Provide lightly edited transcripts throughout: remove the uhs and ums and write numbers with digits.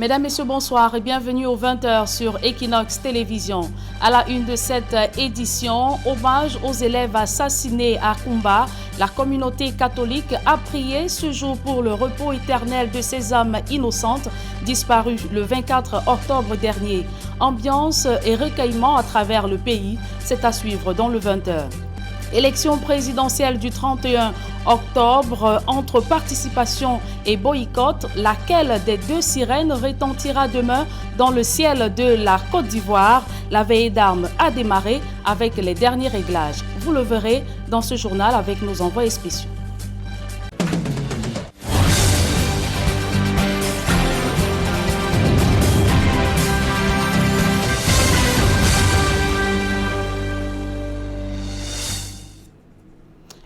Mesdames, Messieurs, bonsoir et bienvenue aux 20h sur Equinox Télévision. À la une de cette édition, hommage aux élèves assassinés à Kumba. La communauté catholique a prié ce jour pour le repos éternel de ces âmes innocentes disparues le 24 octobre dernier. Ambiance et recueillement à travers le pays, c'est à suivre dans le 20h. Élection présidentielle du 31 octobre, entre participation et boycott, laquelle des deux sirènes retentira demain dans le ciel de la Côte d'Ivoire. La veille d'armes a démarré avec les derniers réglages. Vous le verrez dans ce journal avec nos envoyés spéciaux.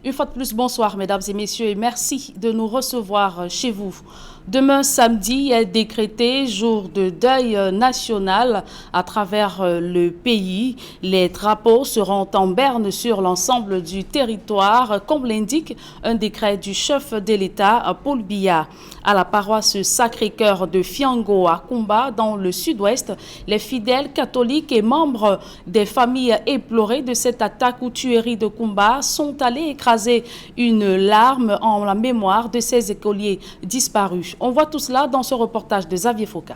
Une fois de plus, bonsoir mesdames et messieurs et merci de nous recevoir chez vous. Demain samedi est décrété jour de deuil national à travers le pays. Les drapeaux seront en berne sur l'ensemble du territoire, comme l'indique un décret du chef de l'État, Paul Biya. À la paroisse Sacré-Cœur de Fiango à Kumba, dans le sud-ouest, les fidèles catholiques et membres des familles éplorées de cette attaque ou tuerie de Kumba sont allés écraser une larme en la mémoire de ces écoliers disparus. On voit tout cela dans ce reportage de Xavier Foucault.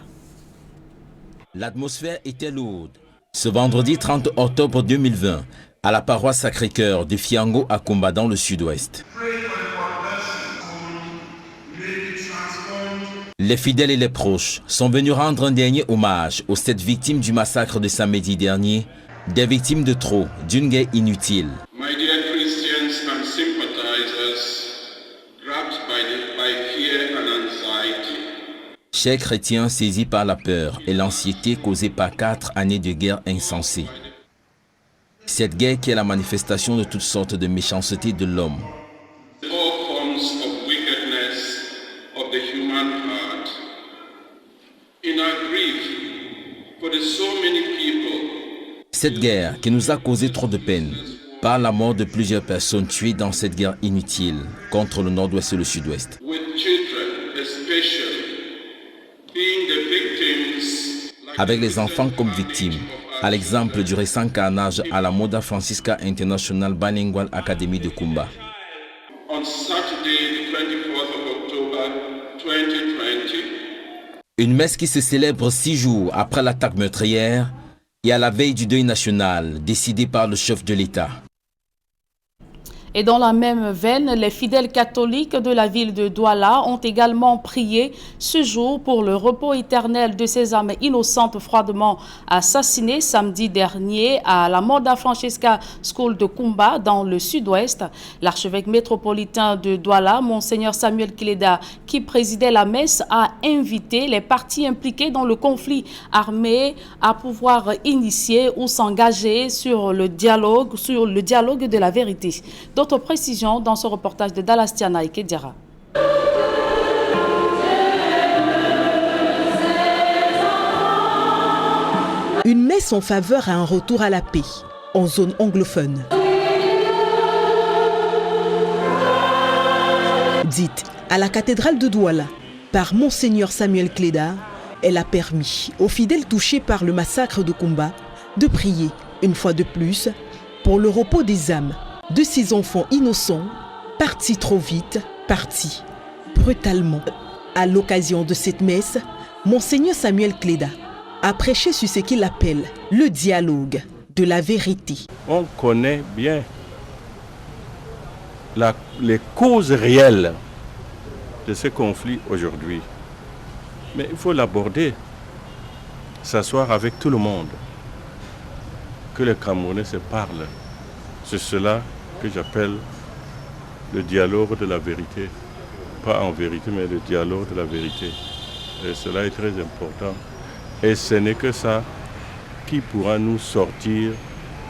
L'atmosphère était lourde. Ce vendredi 30 octobre 2020, à la paroisse Sacré-Cœur de Fiango à Kumba dans le sud-ouest. Les fidèles et les proches sont venus rendre un dernier hommage aux 7 victimes du massacre de samedi dernier, des victimes de trop d'une guerre inutile. My dear Christians and sympathizers, grabbed by fear and anxiety. Chers chrétiens saisis par la peur et l'anxiété causée par 4 années de guerre insensée. Cette guerre qui est la manifestation de toutes sortes de méchanceté de l'homme. All forms of wickedness of the human heart. In our grief for the so many people. Cette guerre qui nous a causé trop de peine par la mort de plusieurs personnes tuées dans cette guerre inutile contre le nord-ouest et le sud-ouest. With children especially being the victims. Avec les enfants comme victimes, à l'exemple du récent carnage à la Moda Francisca International Bilingual Academy de Kumba. On Saturday, the 24th of October 2020. Une messe qui se célèbre 6 jours après l'attaque meurtrière et à la veille du deuil national décidé par le chef de l'État. Et dans la même veine, les fidèles catholiques de la ville de Douala ont également prié ce jour pour le repos éternel de ces âmes innocentes froidement assassinées samedi dernier à la Moda Francisca School de Kumba dans le sud-ouest. L'archevêque métropolitain de Douala, Monseigneur Samuel Kileda, qui présidait la messe, a invité les parties impliquées dans le conflit armé à pouvoir initier ou s'engager sur le dialogue de la vérité. D'autres précisions dans ce reportage de Dalastiana et Kedjara. Une messe en faveur à un retour à la paix en zone anglophone. Dite à la cathédrale de Douala par Monseigneur Samuel Kileda, elle a permis aux fidèles touchés par le massacre de Kumba de prier une fois de plus pour le repos des âmes de ces enfants innocents, partis trop vite, partis brutalement. À l'occasion de cette messe, Monseigneur Samuel Kileda a prêché sur ce qu'il appelle le dialogue de la vérité. On connaît bien les causes réelles de ce conflit aujourd'hui. Mais il faut l'aborder, s'asseoir avec tout le monde, que les Camerounais se parlent. C'est cela que j'appelle le dialogue de la vérité. Pas en vérité, mais le dialogue de la vérité. Et cela est très important. Et ce n'est que ça qui pourra nous sortir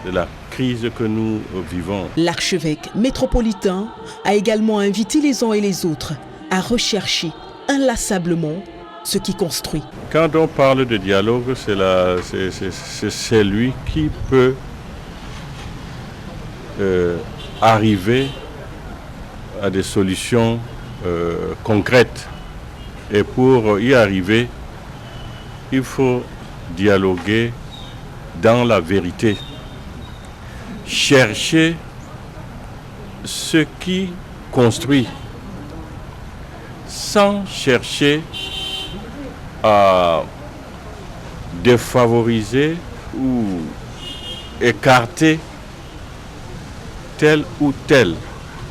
de la crise que nous vivons. L'archevêque métropolitain a également invité les uns et les autres à rechercher inlassablement ce qui construit. Quand on parle de dialogue, c'est celui qui peut arriver à des solutions concrètes. Et pour y arriver, il faut dialoguer dans la vérité. Chercher ce qui construit, sans chercher à défavoriser ou écarter tel ou tel.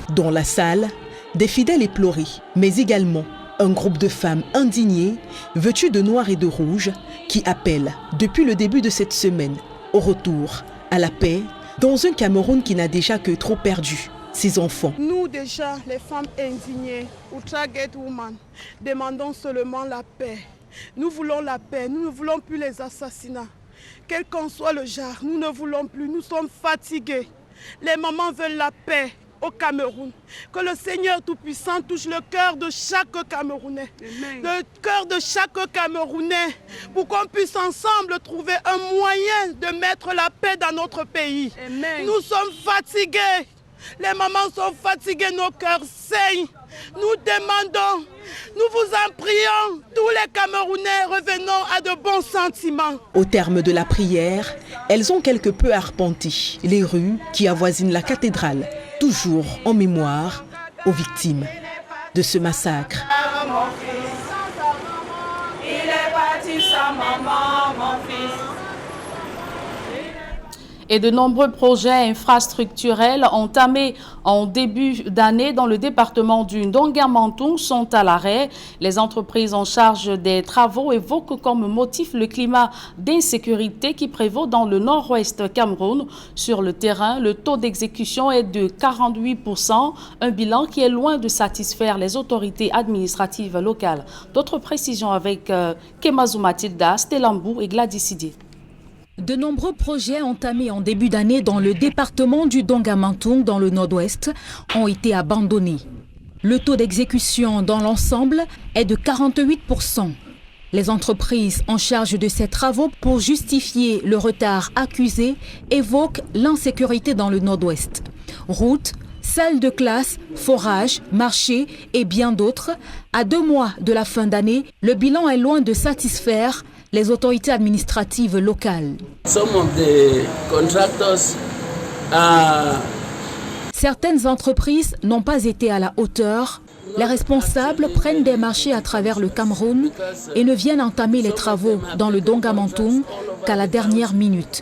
Dans la salle, des fidèles éplorés, mais également un groupe de femmes indignées, vêtues de noir et de rouge, qui appellent, depuis le début de cette semaine, au retour à la paix, dans un Cameroun qui n'a déjà que trop perdu ses enfants. Nous déjà, les femmes indignées, ou Target Woman, demandons seulement la paix. Nous voulons la paix, nous ne voulons plus les assassinats. Quel qu'en soit le genre, nous ne voulons plus, nous sommes fatigués. Les mamans veulent la paix au Cameroun. Que le Seigneur Tout-Puissant touche le cœur de chaque Camerounais. Amen. Le cœur de chaque Camerounais, pour qu'on puisse ensemble trouver un moyen de mettre la paix dans notre pays. Amen. Nous sommes fatigués. Les mamans sont fatiguées, nos cœurs saignent. Nous demandons, nous vous en prions, tous les Camerounais, revenons à de bons sentiments. Au terme de la prière, elles ont quelque peu arpenté les rues qui avoisinent la cathédrale, toujours en mémoire aux victimes de ce massacre. Mon fils, il est parti sans maman, mon fils. Et de nombreux projets infrastructurels entamés en début d'année dans le département du Ndonga-Mantoung sont à l'arrêt. Les entreprises en charge des travaux évoquent comme motif le climat d'insécurité qui prévaut dans le nord-ouest Cameroun. Sur le terrain, le taux d'exécution est de 48%, un bilan qui est loin de satisfaire les autorités administratives locales. D'autres précisions avec Kemazou Matilda, Stellambou et Gladys Sidier. De nombreux projets entamés en début d'année dans le département du Ndonga-Mantoung dans le nord-ouest ont été abandonnés. Le taux d'exécution dans l'ensemble est de 48%. Les entreprises en charge de ces travaux pour justifier le retard accusé évoquent l'insécurité dans le nord-ouest. Routes, salles de classe, forages, marchés et bien d'autres. À 2 mois de la fin d'année, le bilan est loin de satisfaire les autorités administratives locales. Certaines entreprises n'ont pas été à la hauteur. Les responsables prennent des marchés à travers le Cameroun et ne viennent entamer les travaux dans le Ndonga-Mantoung qu'à la dernière minute.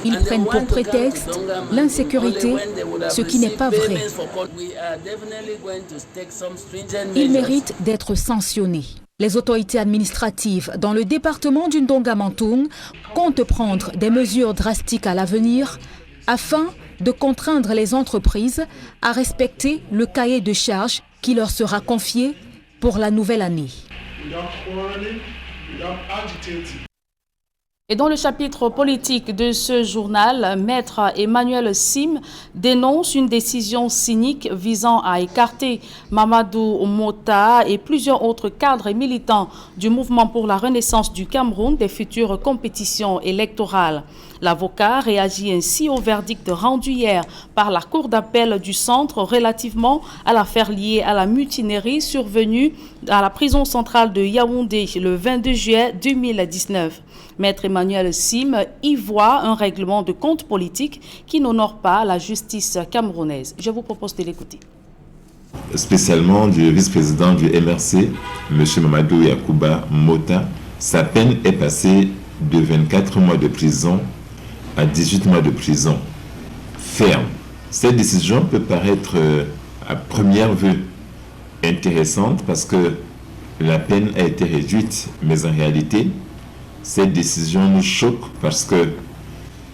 Ils prennent pour prétexte l'insécurité, ce qui n'est pas vrai. Ils méritent d'être sanctionnés. Les autorités administratives dans le département du Ndonga-Mantoung comptent prendre des mesures drastiques à l'avenir afin de contraindre les entreprises à respecter le cahier de charges qui leur sera confié pour la nouvelle année. Et dans le chapitre politique de ce journal, Maître Emmanuel Sim dénonce une décision cynique visant à écarter Mamadou Mota et plusieurs autres cadres et militants du mouvement pour la renaissance du Cameroun des futures compétitions électorales. L'avocat réagit ainsi au verdict rendu hier par la Cour d'appel du centre relativement à l'affaire liée à la mutinerie survenue à la prison centrale de Yaoundé le 22 juillet 2019. Maître Emmanuel Sim y voit un règlement de compte politique qui n'honore pas la justice camerounaise. Je vous propose de l'écouter. Spécialement du vice-président du MRC, M. Mamadou Yacouba Mota, sa peine est passée de 24 mois de prison à 18 mois de prison ferme. Cette décision peut paraître à première vue intéressante parce que la peine a été réduite, mais en réalité, cette décision nous choque parce que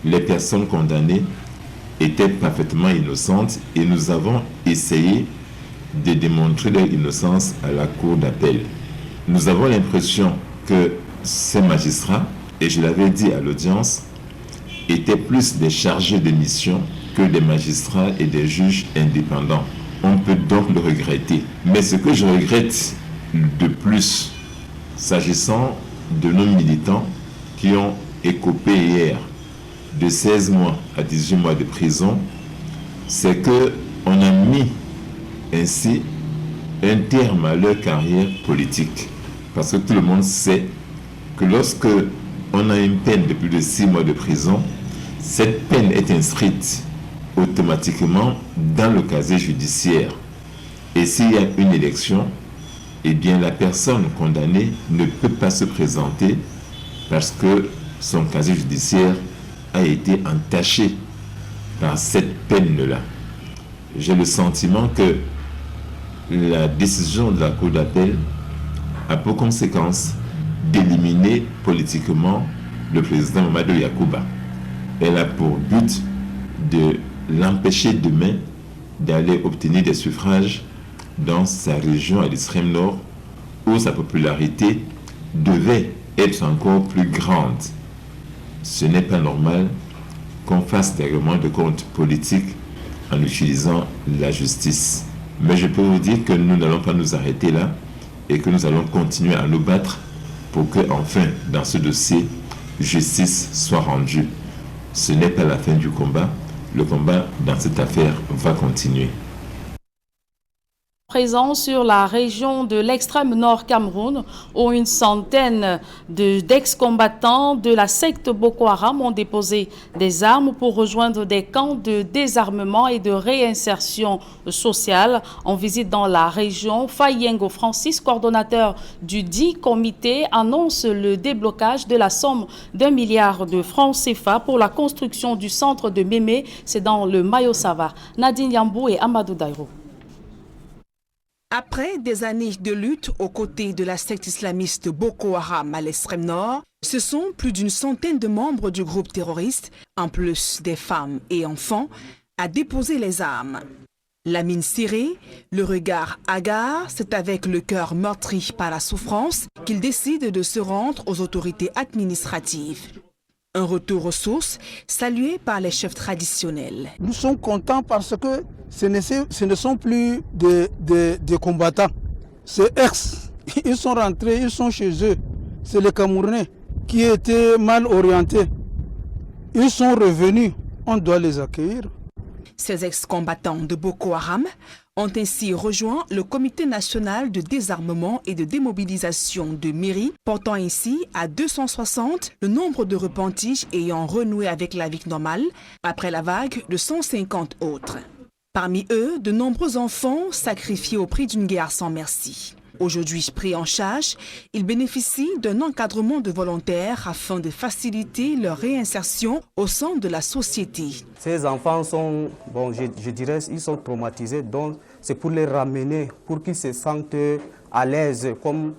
les personnes condamnées étaient parfaitement innocentes et nous avons essayé de démontrer leur innocence à la cour d'appel. Nous avons l'impression que ces magistrats, et je l'avais dit à l'audience, étaient plus des chargés de mission que des magistrats et des juges indépendants. On peut donc le regretter. Mais ce que je regrette de plus, s'agissant de nos militants qui ont écopé hier de 16 mois à 18 mois de prison, c'est qu'on a mis ainsi un terme à leur carrière politique. Parce que tout le monde sait que lorsque on a une peine de plus de 6 mois de prison, cette peine est inscrite automatiquement dans le casier judiciaire. Et s'il y a une élection, eh bien la personne condamnée ne peut pas se présenter parce que son casier judiciaire a été entaché par cette peine-là. J'ai le sentiment que la décision de la Cour d'appel a pour conséquence d'éliminer politiquement le président Mamadou Yacouba. Elle a pour but de l'empêcher demain d'aller obtenir des suffrages dans sa région à l'extrême nord où sa popularité devait être encore plus grande. Ce n'est pas normal qu'on fasse des règlements de compte politiques en utilisant la justice. Mais je peux vous dire que nous n'allons pas nous arrêter là et que nous allons continuer à nous battre pour que, enfin, dans ce dossier, justice soit rendue. Ce n'est pas la fin du combat. Le combat dans cette affaire va continuer. Présent sur la région de l'extrême nord Cameroun, où une centaine d'ex-combattants de la secte Boko Haram ont déposé des armes pour rejoindre des camps de désarmement et de réinsertion sociale. En visite dans la région, Fayengo Francis, coordonnateur du dit comité, annonce le déblocage de la somme d'1 milliard de francs CFA pour la construction du centre de Mémé. C'est dans le Mayo-Sava. Nadine Yambou et Amadou Dairo. Après des années de lutte aux côtés de la secte islamiste Boko Haram à l'extrême nord, ce sont plus d'une centaine de membres du groupe terroriste, en plus des femmes et enfants, à déposer les armes. La mine serrée, le regard hagard, c'est avec le cœur meurtri par la souffrance qu'ils décident de se rendre aux autorités administratives. Un retour aux sources salué par les chefs traditionnels. Nous sommes contents parce que ce ne sont plus des combattants. C'est ex. Ils sont rentrés, ils sont chez eux. C'est les Camerounais qui étaient mal orientés. Ils sont revenus. On doit les accueillir. Ces ex-combattants de Boko Haram ont ainsi rejoint le Comité national de désarmement et de démobilisation de Méry, portant ainsi à 260 le nombre de repentis ayant renoué avec la vie normale après la vague de 150 autres. Parmi eux, de nombreux enfants sacrifiés au prix d'une guerre sans merci. Aujourd'hui pris en charge, ils bénéficient d'un encadrement de volontaires afin de faciliter leur réinsertion au sein de la société. Ces enfants sont, je dirais, ils sont traumatisés, donc c'est pour les ramener, pour qu'ils se sentent à l'aise comme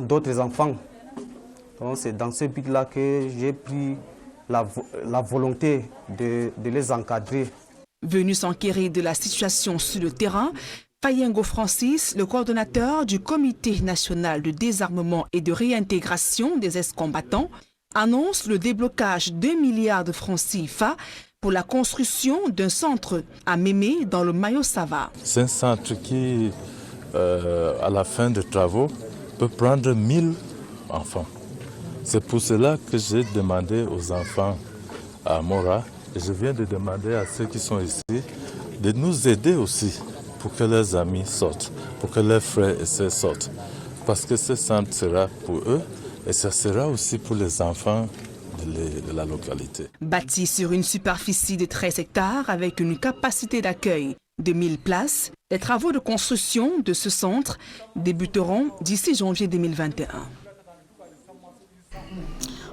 d'autres enfants. Donc c'est dans ce but-là que j'ai pris la volonté de les encadrer. Venu s'enquérir de la situation sur le terrain, Fayengo Francis, le coordonnateur du Comité national de désarmement et de réintégration des ex-combattants, annonce le déblocage d'1 milliard de francs CFA pour la construction d'un centre à Mémé dans le Mayo-Sava. C'est un centre qui, à la fin des travaux, peut prendre 1000 enfants. C'est pour cela que j'ai demandé aux enfants à Mora, et je viens de demander à ceux qui sont ici, de nous aider aussi pour que leurs amis sortent, pour que leurs frères et sœurs sortent. Parce que ce centre sera pour eux et ça sera aussi pour les enfants de la localité. Bâti sur une superficie de 13 hectares avec une capacité d'accueil de 1000 places, les travaux de construction de ce centre débuteront d'ici janvier 2021.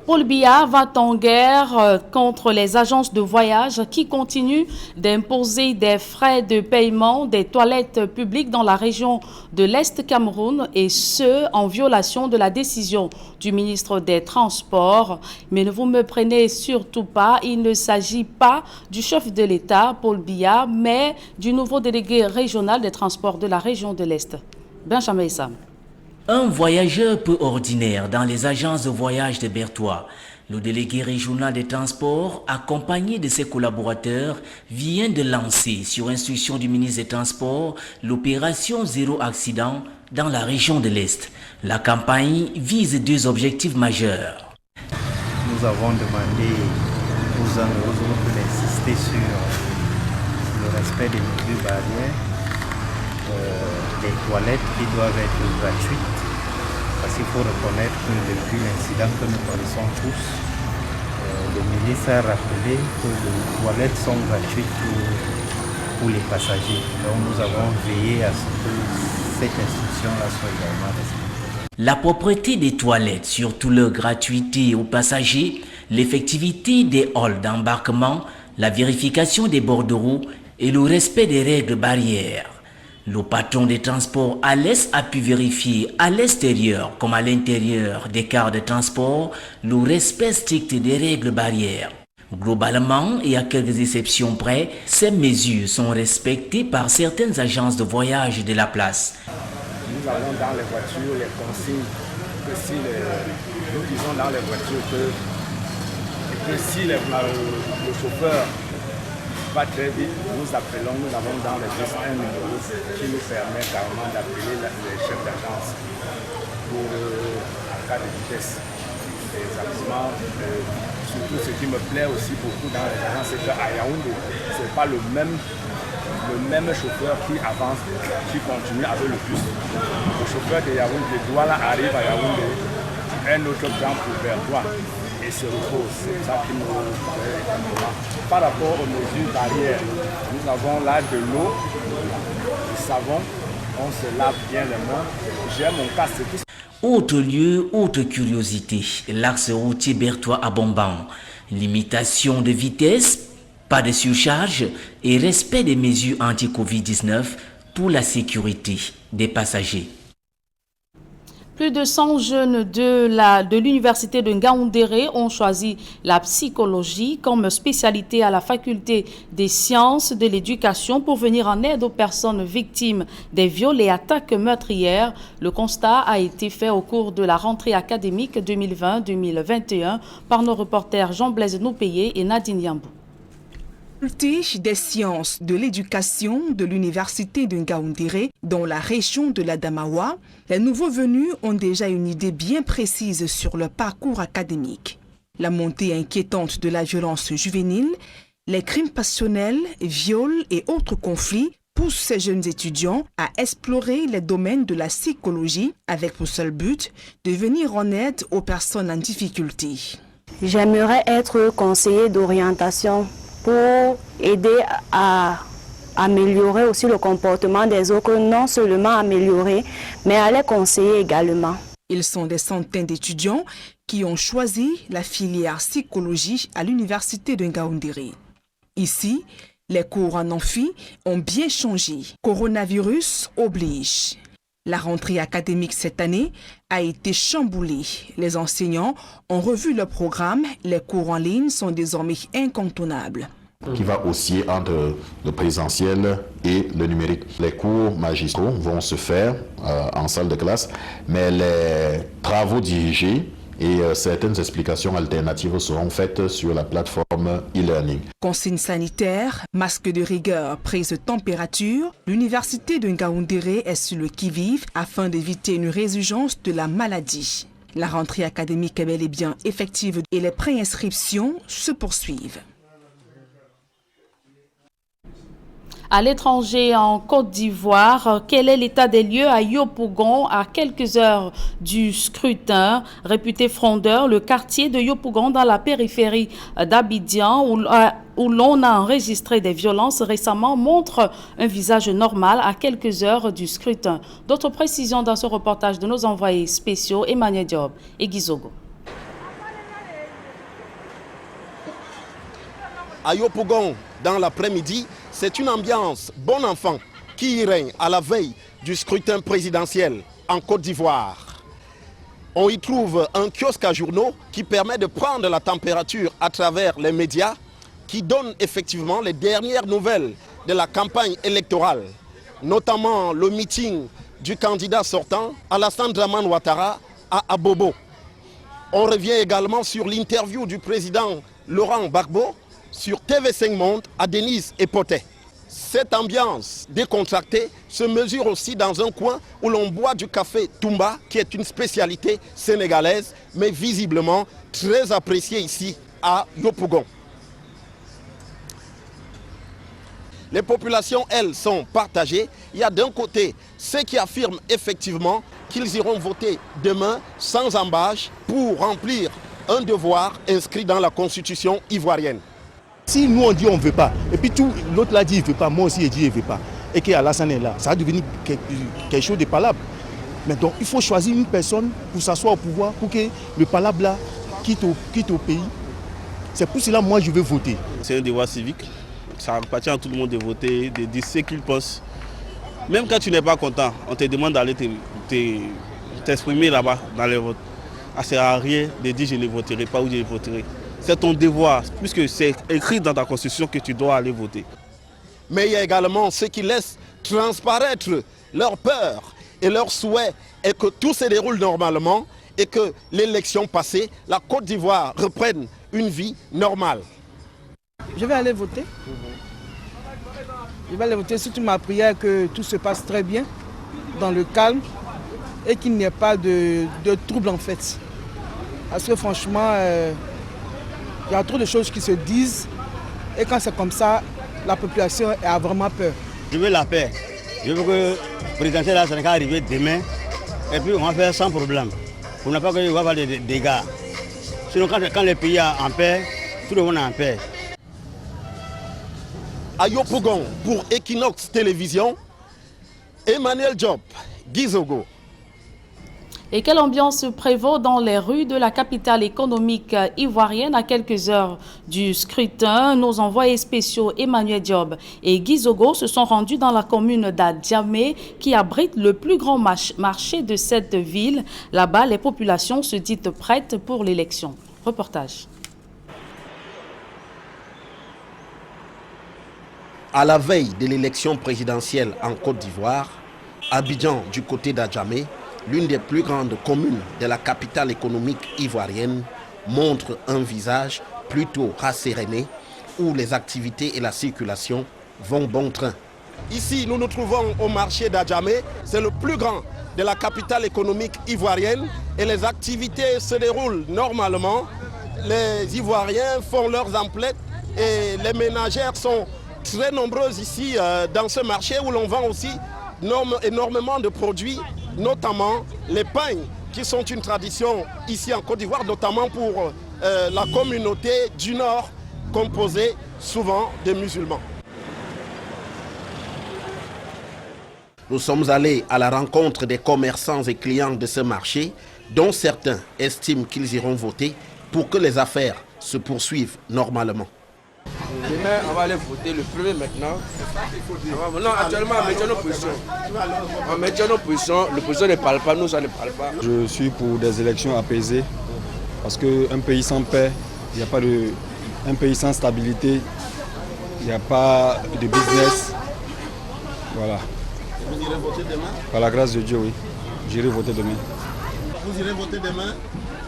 Paul Biya va en guerre contre les agences de voyage qui continuent d'imposer des frais de paiement des toilettes publiques dans la région de l'Est Cameroun et ce, en violation de la décision du ministre des Transports. Mais ne vous me prenez surtout pas, il ne s'agit pas du chef de l'État, Paul Biya, mais du nouveau délégué régional des transports de la région de l'Est, Benjamin Issam. Un voyageur peu ordinaire dans les agences de voyage de Bertois, le délégué régional des transports, accompagné de ses collaborateurs, vient de lancer, sur instruction du ministre des Transports, l'opération Zéro Accident dans la région de l'Est. La campagne vise 2 objectifs majeurs. Nous avons demandé aux autres d'insister sur le respect des mesures barrières des toilettes qui doivent être gratuites. Parce qu'il faut reconnaître que depuis l'incident que nous connaissons tous, le ministre a rappelé que les toilettes sont gratuites pour les passagers. Donc nous avons veillé à ce que cette instruction-là soit également respectée. La propreté des toilettes, surtout leur gratuité aux passagers, l'effectivité des halls d'embarquement, la vérification des bordereaux et le respect des règles barrières. Le patron des transports à l'Est a pu vérifier à l'extérieur comme à l'intérieur des cars de transport le respect strict des règles barrières. Globalement, et à quelques exceptions près, ces mesures sont respectées par certaines agences de voyage de la place. Nous avons dans les voitures les consignes que si nous disons dans les voitures que si le chauffeur va très vite, nous appelons, nous avons dans les bus un numéro qui nous permet carrément d'appeler les chefs d'agence pour en cas de vitesse. Exactement. Surtout ce qui me plaît aussi beaucoup dans les agences, c'est qu'à Yaoundé, ce n'est pas le même chauffeur qui avance, qui continue avec le bus. Le chauffeur de Yaoundé, Douala arrive à Yaoundé, un autre prend pour Bertois et se repose. C'est ça qui nous fait énormément. Par rapport aux mesures barrières, nous avons là de l'eau, du savon, on se lave bien les mains. J'ai mon casque. Autre lieu, autre curiosité, l'axe routier Bertois à Bomban. Limitation de vitesse, pas de surcharge et respect des mesures anti-Covid-19 pour la sécurité des passagers. Plus de 100 jeunes de l'université de Ngaoundéré ont choisi la psychologie comme spécialité à la faculté des sciences de l'éducation pour venir en aide aux personnes victimes des viols et attaques meurtrières. Le constat a été fait au cours de la rentrée académique 2020-2021 par nos reporters Jean-Blaise Noupéé et Nadine Yambou. Faculté des sciences de l'éducation de l'université de Ngaoundéré, dans la région de l'Adamawa, les nouveaux venus ont déjà une idée bien précise sur leur parcours académique. La montée inquiétante de la violence juvénile, les crimes passionnels, viols et autres conflits poussent ces jeunes étudiants à explorer les domaines de la psychologie avec pour seul but de venir en aide aux personnes en difficulté. J'aimerais être conseiller d'orientation pour aider à améliorer aussi le comportement des autres, non seulement améliorer, mais à les conseiller également. Ils sont des centaines d'étudiants qui ont choisi la filière psychologie à l'université de Ngaoundéré. Ici, les cours en amphi ont bien changé. Coronavirus oblige. La rentrée académique cette année a été chamboulée. Les enseignants ont revu leur programme. Les cours en ligne sont désormais incontournables. Qui va osciller entre le présentiel et le numérique. Les cours magistraux vont se faire en salle de classe, mais les travaux dirigés et certaines explications alternatives seront faites sur la plateforme e-learning. Consignes sanitaires, masques de rigueur, prise de température, l'université de Ngaoundéré est sur le qui-vive afin d'éviter une résurgence de la maladie. La rentrée académique est bel et bien effective et les préinscriptions se poursuivent. À l'étranger, en Côte d'Ivoire, quel est l'état des lieux à Yopougon à quelques heures du scrutin? Réputé frondeur, le quartier de Yopougon dans la périphérie d'Abidjan où l'on a enregistré des violences récemment montre un visage normal à quelques heures du scrutin. D'autres précisions dans ce reportage de nos envoyés spéciaux Emmanuel Diop et Gizogo. À Yopougon, dans l'après-midi, c'est une ambiance bon enfant qui y règne à la veille du scrutin présidentiel en Côte d'Ivoire. On y trouve un kiosque à journaux qui permet de prendre la température à travers les médias qui donnent effectivement les dernières nouvelles de la campagne électorale, notamment le meeting du candidat sortant Alassane Dramane Ouattara à Abobo. On revient également sur l'interview du président Laurent Gbagbo sur TV5 Monde à Denise et Potet. Cette ambiance décontractée se mesure aussi dans un coin où l'on boit du café Toumba, qui est une spécialité sénégalaise, mais visiblement très appréciée ici à Yopougon. Les populations, elles, sont partagées. Il y a d'un côté ceux qui affirment effectivement qu'ils iront voter demain sans embâche pour remplir un devoir inscrit dans la constitution ivoirienne. Si nous on dit on ne veut pas, et puis l'autre là dit il ne veut pas, moi aussi il dit il ne veut pas, et qu'Alassane est là, ça va devenir quelque chose de palable. Mais donc il faut choisir une personne pour s'asseoir au pouvoir, pour que le palabre là quitte au pays. C'est pour cela moi je veux voter. C'est un devoir civique, ça appartient à tout le monde de voter, de dire ce qu'il pense. Même quand tu n'es pas content, on te demande d'aller t'exprimer là-bas dans les votes. Ça ne sert à rien de dire je ne voterai pas ou je voterai. C'est ton devoir, puisque c'est écrit dans ta constitution que tu dois aller voter. Mais il y a également ceux qui laissent transparaître leur peur et leur souhait et que tout se déroule normalement et que l'élection passée, la Côte d'Ivoire reprenne une vie normale. Je vais aller voter. Je vais aller voter surtout ma prière que tout se passe très bien, dans le calme et qu'il n'y ait pas de trouble en fait. Parce que franchement, il y a trop de choses qui se disent et quand c'est comme ça, la population a vraiment peur. Je veux la paix. Je veux que le président de la Sénégal arrive demain et puis on va faire sans problème. Pour ne pas qu'il y ait pas de dégâts. Sinon quand le pays est en paix, tout le monde est en paix. À Yopougon pour Equinox Télévision, Emmanuel Diop, Gizogo. Et quelle ambiance prévaut dans les rues de la capitale économique ivoirienne à quelques heures du scrutin? Nos envoyés spéciaux Emmanuel Diop et Guy Zogo se sont rendus dans la commune d'Adjamé qui abrite le plus grand marché de cette ville. Là-bas, les populations se disent prêtes pour l'élection. Reportage. À la veille de l'élection présidentielle en Côte d'Ivoire, Abidjan du côté d'Adjamé, l'une des plus grandes communes de la capitale économique ivoirienne, montre un visage plutôt rasséréné où les activités et la circulation vont bon train. Ici, nous nous trouvons au marché d'Adjamé, c'est le plus grand de la capitale économique ivoirienne et les activités se déroulent normalement. Les Ivoiriens font leurs emplettes et les ménagères sont très nombreuses ici dans ce marché où l'on vend aussi énormément de produits, notamment les pagnes qui sont une tradition ici en Côte d'Ivoire, notamment pour la communauté du Nord composée souvent de musulmans. Nous sommes allés à la rencontre des commerçants et clients de ce marché, dont certains estiment qu'ils iront voter pour que les affaires se poursuivent normalement. Demain, on va aller voter le premier maintenant. Non, actuellement, on maintient nos positions. On maintient nos positions. L'opposition ne parle pas, nous, ça ne parle pas. Je suis pour des élections apaisées. Parce qu'un pays sans paix, il n'y a pas de. Un pays sans stabilité, il n'y a pas de business. Voilà. Vous irez voter demain? Par la grâce de Dieu, oui. J'irai voter demain. Vous irez voter demain?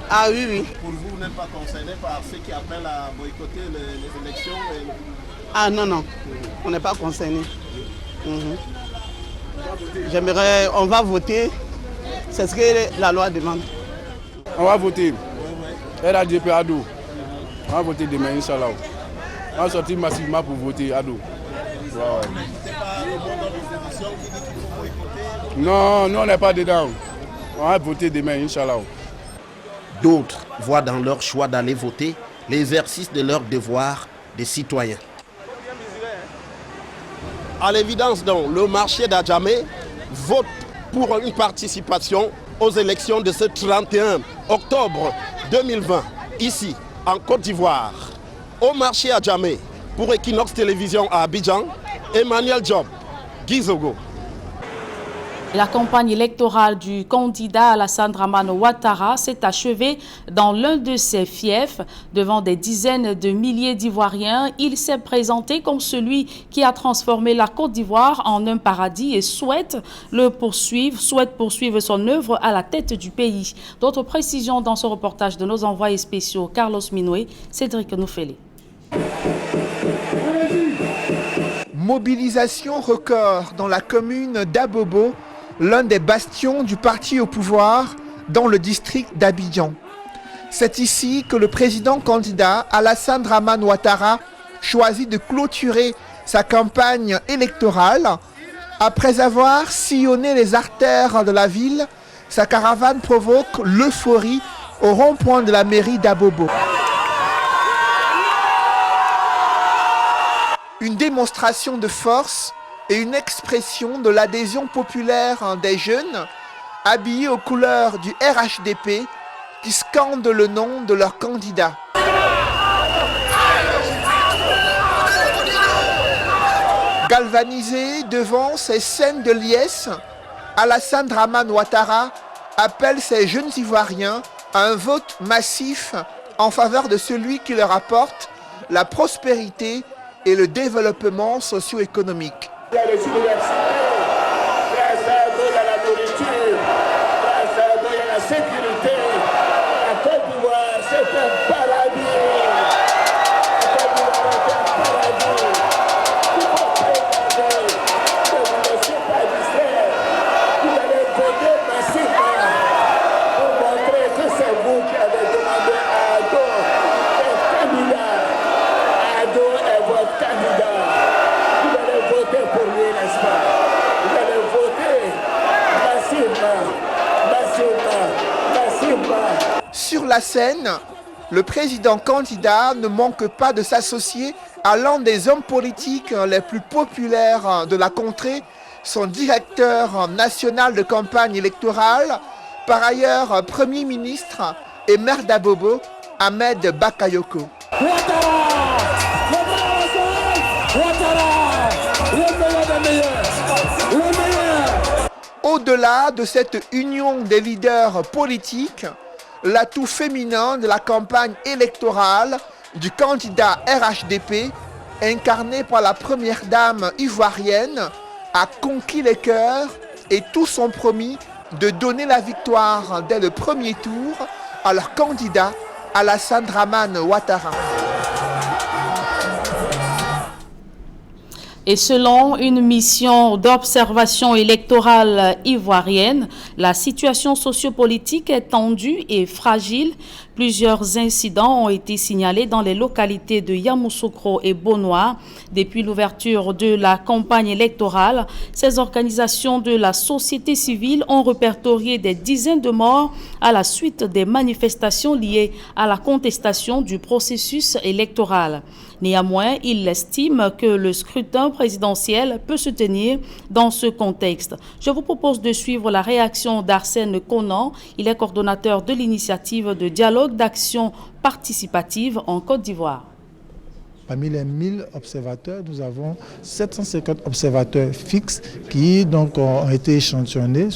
Ah oui, oui. Pour vous, vous n'êtes pas concerné par ceux qui appellent à boycotter les élections Ah non, non. On n'est pas concerné. J'aimerais, on va voter. C'est ce que la loi demande. On va voter. RADP Ado. On va voter demain, Inch'Allah. On va sortir massivement pour voter Ado. Non, nous on n'est pas dedans. On va voter demain, Inch'Allah. D'autres voient dans leur choix d'aller voter l'exercice de leur devoir de citoyens. À l'évidence donc, le marché d'Adjamé vote pour une participation aux élections de ce 31 octobre 2020, ici en Côte d'Ivoire. Au marché d'Adjamé, pour Equinox Télévision à Abidjan, Emmanuel Diop, Gizogo. La campagne électorale du candidat Alassane Dramane Ouattara s'est achevée dans l'un de ses fiefs. Devant des dizaines de milliers d'Ivoiriens, il s'est présenté comme celui qui a transformé la Côte d'Ivoire en un paradis et souhaite poursuivre son œuvre à la tête du pays. D'autres précisions dans ce reportage de nos envoyés spéciaux Carlos Minoué, Cédric Noufélé. Mobilisation record dans la commune d'Abobo, l'un des bastions du parti au pouvoir dans le district d'Abidjan. C'est ici que le président candidat Alassane Dramane Ouattara choisit de clôturer sa campagne électorale. Après avoir sillonné les artères de la ville, sa caravane provoque l'euphorie au rond-point de la mairie d'Abobo. Une démonstration de force et une expression de l'adhésion populaire des jeunes habillés aux couleurs du RHDP qui scandent le nom de leur candidat. Galvanisé devant ces scènes de liesse, Alassane Dramane Ouattara appelle ces jeunes Ivoiriens à un vote massif en faveur de celui qui leur apporte la prospérité et le développement socio-économique. Il y a les universités, grâce à eux, il y a la nourriture, grâce à eux, il y a la sécurité. La Côte d'Ivoire, c'est un paradis. La Côte d'Ivoire est un paradis. Il faut préparer, que vous ne laissez pas distraire. Vous allez voter massivement pour montrer que c'est vous qui avez demandé à Ado d'être candidat. Ado est votre candidat. Pour lui, n'est-ce pas? Vous allez voter massivement. Sur la scène, le président candidat ne manque pas de s'associer à l'un des hommes politiques les plus populaires de la contrée, son directeur national de campagne électorale, par ailleurs Premier ministre et maire d'Abobo, Ahmed Bakayoko. Au-delà de cette union des leaders politiques, l'atout féminin de la campagne électorale du candidat RHDP, incarné par la première dame ivoirienne, a conquis les cœurs et tous ont promis de donner la victoire dès le premier tour à leur candidat Alassane Dramane Ouattara. Et selon une mission d'observation électorale ivoirienne, la situation sociopolitique est tendue et fragile. Plusieurs incidents ont été signalés dans les localités de Yamoussoukro et Bonois. Depuis l'ouverture de la campagne électorale, ces organisations de la société civile ont répertorié des dizaines de morts à la suite des manifestations liées à la contestation du processus électoral. Néanmoins, il estime que le scrutin présidentiel peut se tenir dans ce contexte. Je vous propose de suivre la réaction d'Arsène Conan. Il est coordonnateur de l'initiative de dialogue d'action participative en Côte d'Ivoire. Parmi les 1000 observateurs, nous avons 750 observateurs fixes qui donc ont été échantillonnés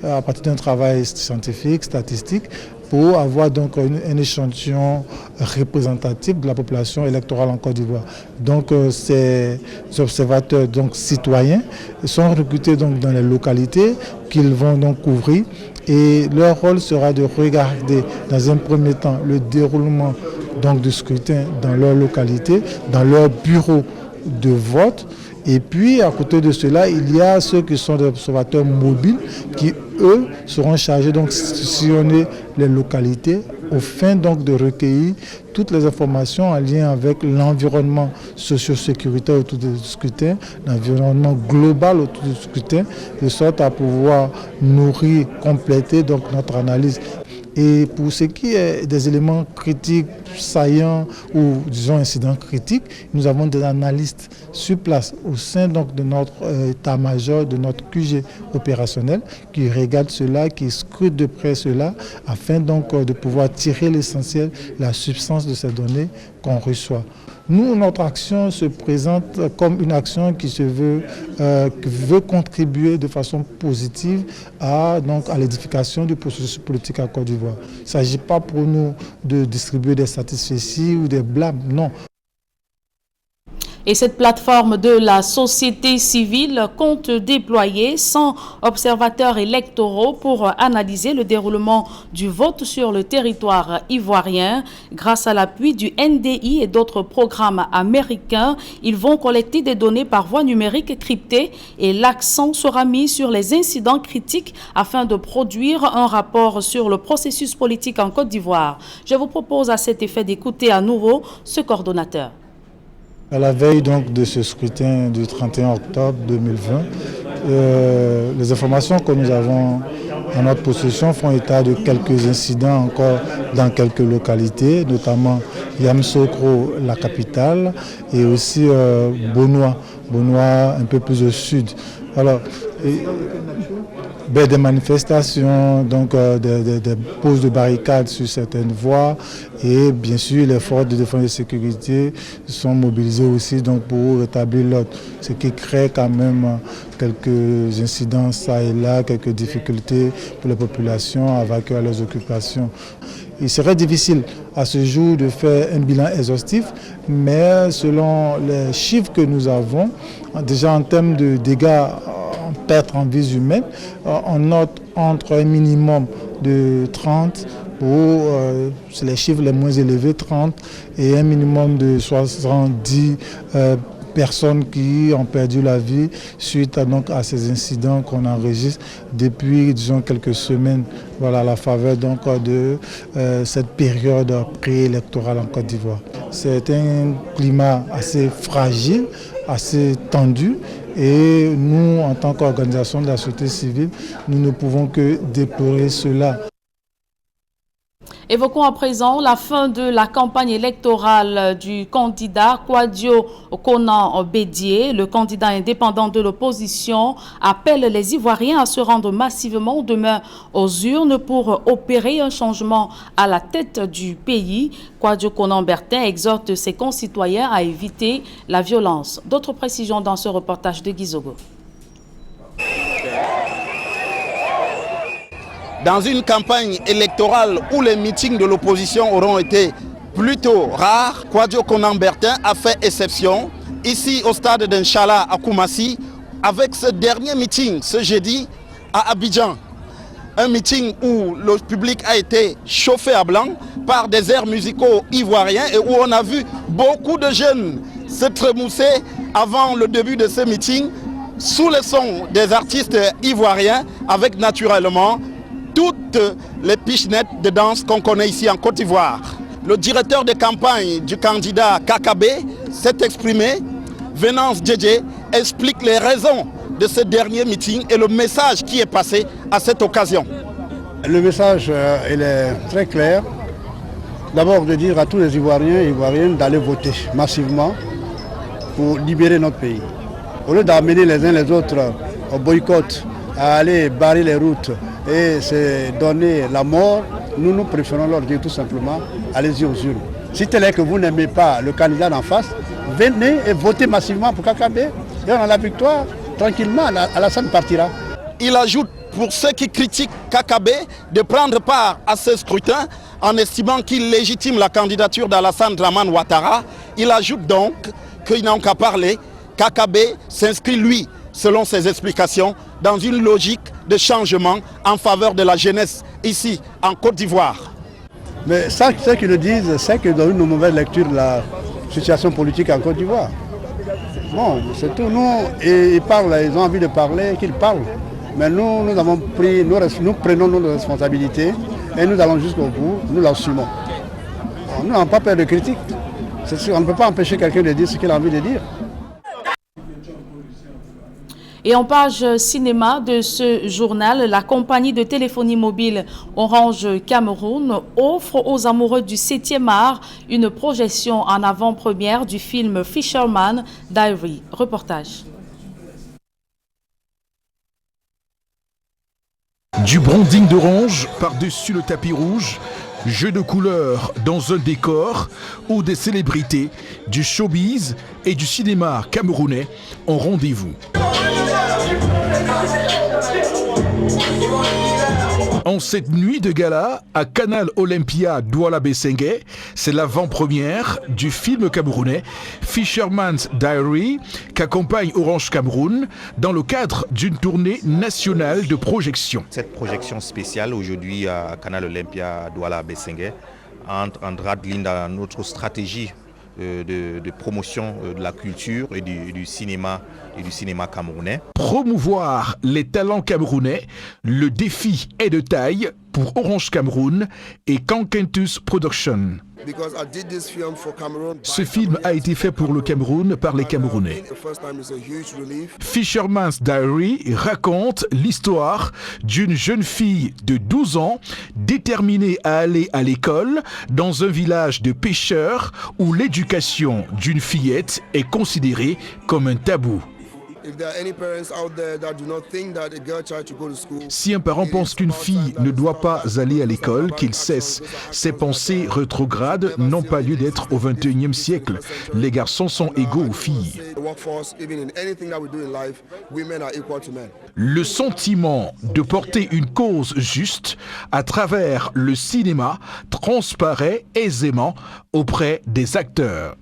à partir d'un travail scientifique, statistique, pour avoir donc un échantillon représentatif de la population électorale en Côte d'Ivoire. Donc ces observateurs donc citoyens sont recrutés donc dans les localités qu'ils vont donc couvrir et leur rôle sera de regarder dans un premier temps le déroulement donc du scrutin dans leur localité, dans leur bureau de vote. Et puis, à côté de cela, il y a ceux qui sont des observateurs mobiles qui, eux, seront chargés donc de sillonner les localités au fin donc de recueillir toutes les informations en lien avec l'environnement socio-sécuritaire autour du scrutin, l'environnement global autour du scrutin, de sorte à pouvoir nourrir, compléter donc notre analyse. Et pour ce qui est des éléments critiques, saillants ou disons incidents critiques, nous avons des analystes sur place au sein donc de notre état-major, de notre QG opérationnel qui regardent cela, qui scrutent de près cela afin donc de pouvoir tirer l'essentiel, la substance de ces données qu'on reçoit. Nous, notre action se présente comme une action qui veut contribuer de façon positive à l'édification du processus politique à Côte d'Ivoire. Il ne s'agit pas pour nous de distribuer des satisfecits ou des blâmes, non. Et cette plateforme de la société civile compte déployer 100 observateurs électoraux pour analyser le déroulement du vote sur le territoire ivoirien. Grâce à l'appui du NDI et d'autres programmes américains, ils vont collecter des données par voie numérique cryptée et l'accent sera mis sur les incidents critiques afin de produire un rapport sur le processus politique en Côte d'Ivoire. Je vous propose à cet effet d'écouter à nouveau ce coordonnateur. À la veille donc de ce scrutin du 31 octobre 2020, les informations que nous avons en notre possession font état de quelques incidents encore dans quelques localités, notamment Yamoussoukro, la capitale, et aussi Bonoua un peu plus au sud. Alors, des manifestations, donc des poses de barricades sur certaines voies, et bien sûr les forces de défense et de sécurité sont mobilisées aussi donc, pour rétablir l'ordre, ce qui crée quand même quelques incidents ça et là, quelques difficultés pour les populations à vainquer leurs occupations. Il serait difficile à ce jour de faire un bilan exhaustif, mais selon les chiffres que nous avons, déjà en termes de dégâts en perte en vies humaines, on note entre un minimum de 30 pour c'est les chiffres les moins élevés, 30, et un minimum de 70 personnes qui ont perdu la vie suite à ces incidents qu'on enregistre depuis, disons, quelques semaines, voilà, à la faveur donc, de cette période préélectorale en Côte d'Ivoire. C'est un climat assez fragile, assez tendu, et nous, en tant qu'organisation de la société civile, nous ne pouvons que déplorer cela. Évoquons à présent la fin de la campagne électorale du candidat Kouadio Konan Bédié. Le candidat indépendant de l'opposition appelle les Ivoiriens à se rendre massivement demain aux urnes pour opérer un changement à la tête du pays. Kouadio Konan Bertin exhorte ses concitoyens à éviter la violence. D'autres précisions dans ce reportage de Gizogo. Dans une campagne électorale où les meetings de l'opposition auront été plutôt rares, Kouadio Konan Bertin a fait exception ici au stade d'Inchallah à Koumassi avec ce dernier meeting ce jeudi à Abidjan. Un meeting où le public a été chauffé à blanc par des airs musicaux ivoiriens et où on a vu beaucoup de jeunes se trémousser avant le début de ce meeting sous le son des artistes ivoiriens avec naturellement toutes les pichenettes de danse qu'on connaît ici en Côte d'Ivoire. Le directeur de campagne du candidat KKB s'est exprimé. Venance Djedje explique les raisons de ce dernier meeting et le message qui est passé à cette occasion. Le message il est très clair. D'abord de dire à tous les Ivoiriens et Ivoiriennes d'aller voter massivement pour libérer notre pays. Au lieu d'amener les uns les autres au boycott, à aller barrer les routes et se donner la mort, nous préférons leur dire tout simplement, allez-y aux urnes. Si tel est que vous n'aimez pas le candidat d'en face, venez et votez massivement pour KKB et on a la victoire, tranquillement, Alassane partira. Il ajoute pour ceux qui critiquent KKB de prendre part à ce scrutin en estimant qu'il légitime la candidature d'Alassane Dramane Ouattara. Il ajoute donc qu'ils n'ont qu'à parler. KKB s'inscrit lui, selon ses explications, dans une logique de changement en faveur de la jeunesse ici en Côte d'Ivoire. Mais ça, ceux qui le disent, c'est que dans une mauvaise lecture de la situation politique en Côte d'Ivoire. Bon, c'est tout. Nous, ils parlent, ils ont envie de parler, qu'ils parlent. Mais nous avons pris, nous prenons nos responsabilités et nous allons jusqu'au bout, nous l'assumons. Nous n'avons pas peur de critique. On ne peut pas empêcher quelqu'un de dire ce qu'il a envie de dire. Et en page cinéma de ce journal, la compagnie de téléphonie mobile Orange Cameroun offre aux amoureux du 7e art une projection en avant-première du film Fisherman Diary. Reportage. Du branding d'Orange par-dessus le tapis rouge, jeu de couleurs dans un décor où des célébrités du showbiz et du cinéma camerounais ont rendez-vous. En cette nuit de gala à Canal Olympia Douala Bessengue, c'est l'avant-première du film camerounais Fisherman's Diary qu'accompagne Orange Cameroun dans le cadre d'une tournée nationale de projection. Cette projection spéciale aujourd'hui à Canal Olympia Douala Bessengue entre en droite ligne dans notre stratégie de promotion de la culture et du cinéma camerounais. Promouvoir les talents camerounais, le défi est de taille pour Orange Cameroun et Kankentus Production. Ce film a été fait pour le Cameroun par les Camerounais. Fisherman's Diary raconte l'histoire d'une jeune fille de 12 ans déterminée à aller à l'école dans un village de pêcheurs où l'éducation d'une fillette est considérée comme un tabou. Si un parent pense qu'une fille ne doit pas aller à l'école, qu'il cesse. Ces pensées rétrogrades n'ont pas lieu d'être au XXIe siècle. Les garçons sont égaux aux filles. Le sentiment de porter une cause juste à travers le cinéma transparaît aisément auprès des acteurs.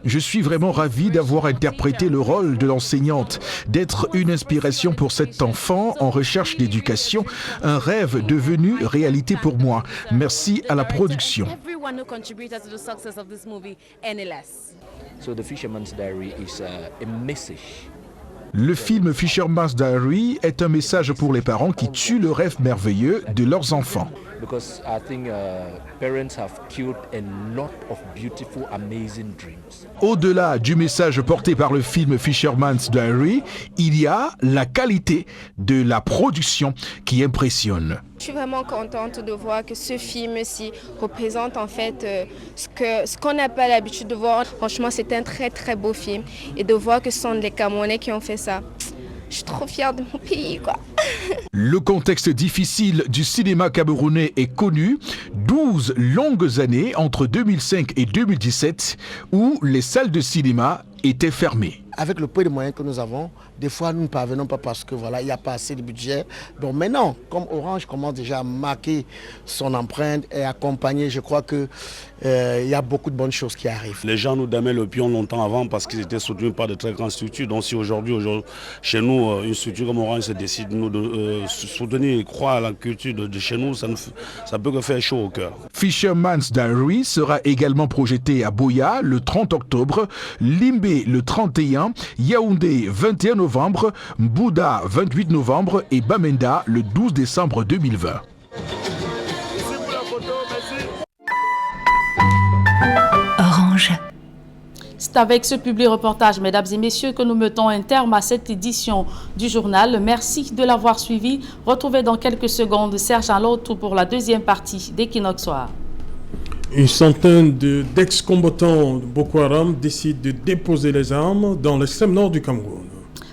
Je suis vraiment ravi d'avoir interprété le rôle de l'enseignante, d'être une inspiration pour cet enfant en recherche d'éducation, un rêve devenu réalité pour moi. Merci à la production. Le film Fisherman's Diary est un message pour les parents qui tuent le rêve merveilleux de leurs enfants. Au-delà du message porté par le film Fisherman's Diary, il y a la qualité de la production qui impressionne. Je suis vraiment contente de voir que ce film-ci représente en fait ce qu'on n'a pas l'habitude de voir. Franchement, c'est un très très beau film. Et de voir que ce sont les Camerounais qui ont fait ça, je suis trop fière de mon pays, quoi. Le contexte difficile du cinéma camerounais est connu. 12 longues années entre 2005 et 2017 où les salles de cinéma étaient fermées. Avec le peu de moyens que nous avons, des fois nous ne parvenons pas parce que voilà, il n'y a pas assez de budget. Donc maintenant, comme Orange commence déjà à marquer son empreinte et accompagner, je crois qu'il y a beaucoup de bonnes choses qui arrivent. Les gens nous donnaient le pion longtemps avant parce qu'ils étaient soutenus par de très grandes structures. Donc si aujourd'hui, chez nous, une structure comme Orange se décide de soutenir et croire à la culture de chez nous, ça peut que faire chaud au cœur. Fisherman's Diary sera également projeté à Boya le 30 octobre, Limbé le 31, Yaoundé 21 novembre, Mbouda 28 novembre et Bamenda le 12 décembre 2020. Orange. C'est avec ce public reportage, mesdames et messieurs, que nous mettons un terme à cette édition du journal. Merci de l'avoir suivi. Retrouvez dans quelques secondes Serge Alotou pour la deuxième partie d'Equinox Soir. Une centaine d'ex-combattants de Boko Haram décident de déposer les armes dans l'extrême nord du Cameroun.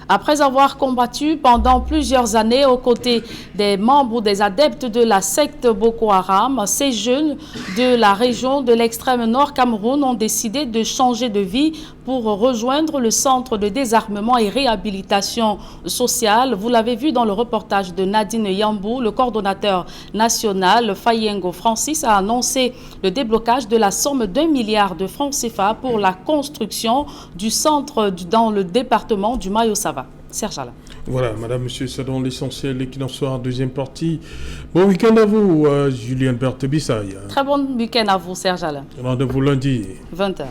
Après avoir combattu pendant plusieurs années aux côtés des membres ou des adeptes de la secte Boko Haram, ces jeunes de la région de l'extrême nord Cameroun ont décidé de changer de vie pour rejoindre le centre de désarmement et réhabilitation sociale. Vous l'avez vu dans le reportage de Nadine Yambou, le coordonnateur national Fayengo Francis a annoncé le déblocage de la somme d'1 milliard de francs CFA pour la construction du centre dans le département du Mayo-Sava. Serge Alain. Voilà, madame, monsieur, c'est dans l'essentiel l'Equinox Soir, deuxième partie. Bon week-end à vous, Julien Berthe-Bissaye. Très bon week-end à vous, Serge Alain. Rendez-vous lundi. 20h.